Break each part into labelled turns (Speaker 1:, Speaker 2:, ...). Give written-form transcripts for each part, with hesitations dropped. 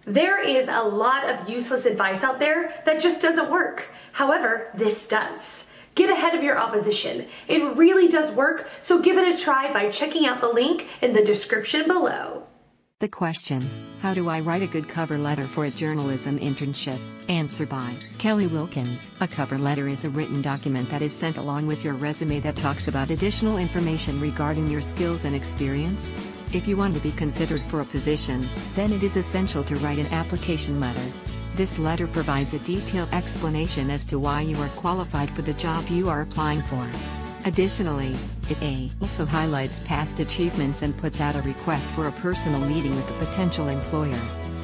Speaker 1: There is a lot of useless advice out there that just doesn't work. However, this does. Get ahead of your opposition. It really does work, so give it a try by checking out the link in the description below.
Speaker 2: The question, how do I write a good cover letter for a journalism internship? Answer by Kelly Wilkins. A cover letter is a written document that is sent along with your resume that talks about additional information regarding your skills and experience. If you want to be considered for a position, then it is essential to write an application letter. This letter provides a detailed explanation as to why you are qualified for the job you are applying for. Additionally, it also highlights past achievements and puts out a request for a personal meeting with the potential employer.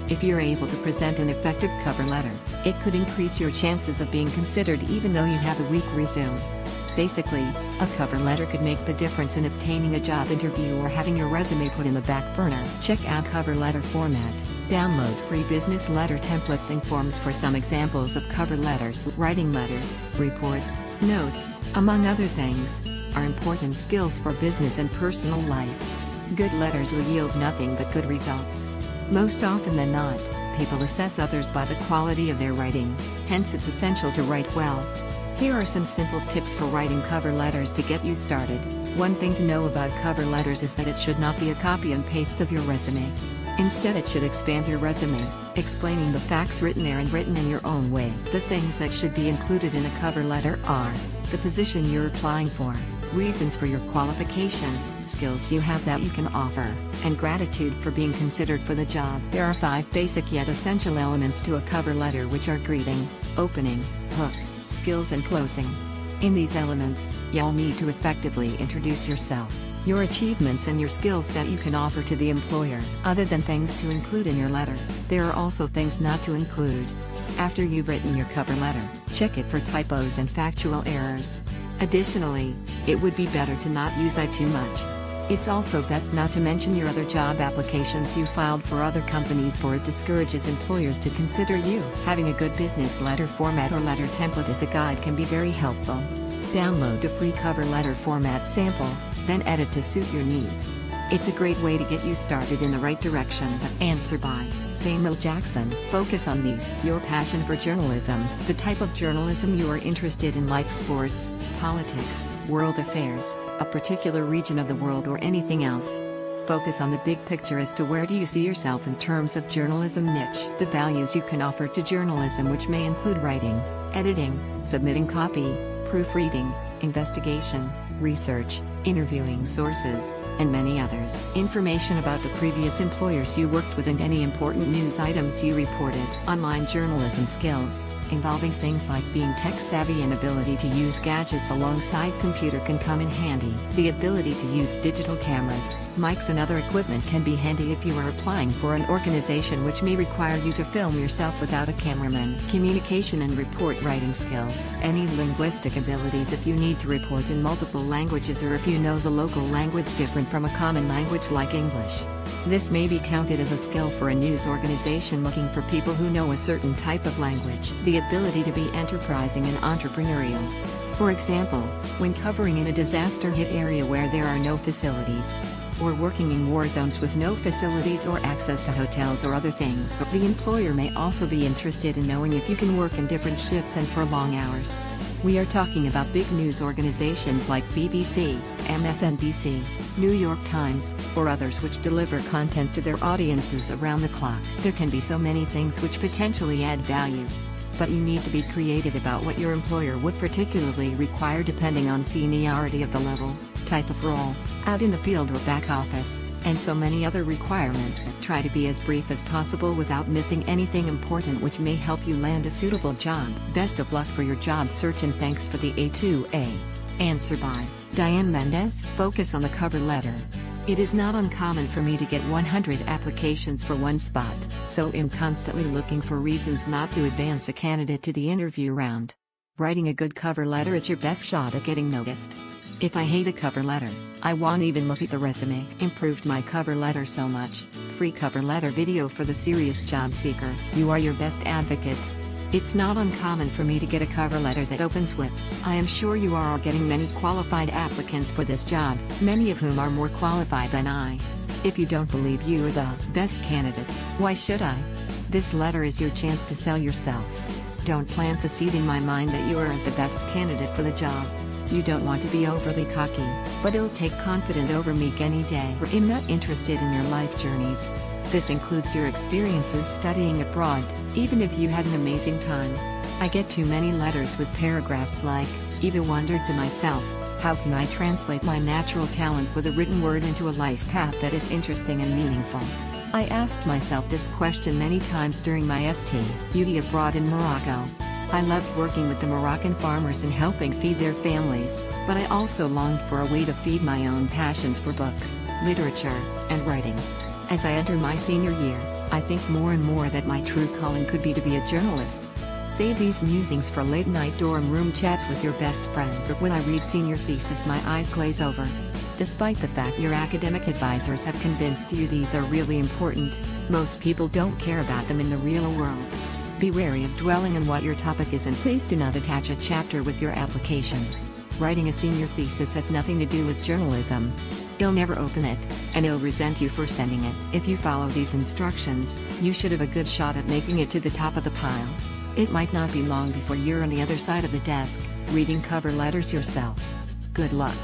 Speaker 2: If you're able to present an effective cover letter, it could increase your chances of being considered even though you have a weak resume. Basically, a cover letter could make the difference in obtaining a job interview or having your resume put in the back burner. Check out cover letter format. Download free business letter templates and forms for some examples of cover letters. Writing letters, reports, notes, among other things, are important skills for business and personal life. Good letters will yield nothing but good results. Most often than not, people assess others by the quality of their writing, hence it's essential to write well. Here are some simple tips for writing cover letters to get you started. One thing to know about cover letters is that it should not be a copy and paste of your resume. Instead, it should expand your resume, explaining the facts written there and written in your own way. The things that should be included in a cover letter are the position you're applying for, reasons for your qualification, skills you have that you can offer, and gratitude for being considered for the job. There are 5 basic yet essential elements to a cover letter, which are greeting, opening, hook, skills, and closing. In these elements, you'll need to effectively introduce yourself, your achievements, and your skills that you can offer to the employer. Other than things to include in your letter, there are also things not to include. After you've written your cover letter, check it for typos and factual errors. Additionally, it would be better to not use I too much. It's also best not to mention your other job applications you filed for other companies, for it discourages employers to consider you. Having a good business letter format or letter template as a guide can be very helpful. Download a free cover letter format sample, then edit to suit your needs. It's a great way to get you started in the right direction. Answer by Samuel Jackson. Focus on these. Your passion for journalism, the type of journalism you are interested in, like sports, politics, world affairs, a particular region of the world, or anything else. Focus on the big picture as to where do you see yourself in terms of journalism niche. The values you can offer to journalism, which may include writing, editing, submitting copy, proofreading, investigation, research, interviewing sources, and many others. Information about the previous employers you worked with and any important news items you reported. Online journalism skills, involving things like being tech savvy and ability to use gadgets alongside computer, can come in handy. The ability to use digital cameras, mics, and other equipment can be handy if you are applying for an organization which may require you to film yourself without a cameraman. Communication and report writing skills. Any linguistic abilities if you need to report in multiple languages, or if you know the local language different from a common language like English. This may be counted as a skill for a news organization looking for people who know a certain type of language. The ability to be enterprising and entrepreneurial. For example, when covering in a disaster-hit area where there are no facilities, or working in war zones with no facilities or access to hotels or other things. The employer may also be interested in knowing if you can work in different shifts and for long hours. We are talking about big news organizations like BBC, MSNBC, New York Times, or others which deliver content to their audiences around the clock. There can be so many things which potentially add value. But you need to be creative about what your employer would particularly require depending on seniority of the level, type of role, out in the field or back office, and so many other requirements. Try to be as brief as possible without missing anything important which may help you land a suitable job. Best of luck for your job search, and thanks for the A2A. Answer by Diane Mendez. Focus on the cover letter. It is not uncommon for me to get 100 applications for one spot, so I'm constantly looking for reasons not to advance a candidate to the interview round. Writing a good cover letter is your best shot at getting noticed. If I hate a cover letter, I won't even look at the resume. Improved my cover letter so much. Free cover letter video for the serious job seeker. You are your best advocate. It's not uncommon for me to get a cover letter that opens with, "I am sure you are getting many qualified applicants for this job, many of whom are more qualified than I. If you don't believe you are the best candidate, why should I?" This letter is your chance to sell yourself. Don't plant the seed in my mind that you aren't the best candidate for the job. You don't want to be overly cocky, but it'll take confident over meek any day. I'm not interested in your life journeys. This includes your experiences studying abroad, even if you had an amazing time. I get too many letters with paragraphs like, either wondered to myself, how can I translate my natural talent with a written word into a life path that is interesting and meaningful? I asked myself this question many times during my study abroad in Morocco. I loved working with the Moroccan farmers and helping feed their families, but I also longed for a way to feed my own passions for books, literature, and writing. As I enter my senior year, I think more and more that my true calling could be to be a journalist. Save these musings for late-night dorm room chats with your best friend. When I read senior thesis, my eyes glaze over. Despite the fact your academic advisors have convinced you these are really important, most people don't care about them in the real world. Be wary of dwelling on what your topic is, and please do not attach a chapter with your application. Writing a senior thesis has nothing to do with journalism. He'll never open it, and he'll resent you for sending it. If you follow these instructions, you should have a good shot at making it to the top of the pile. It might not be long before you're on the other side of the desk, reading cover letters yourself. Good luck.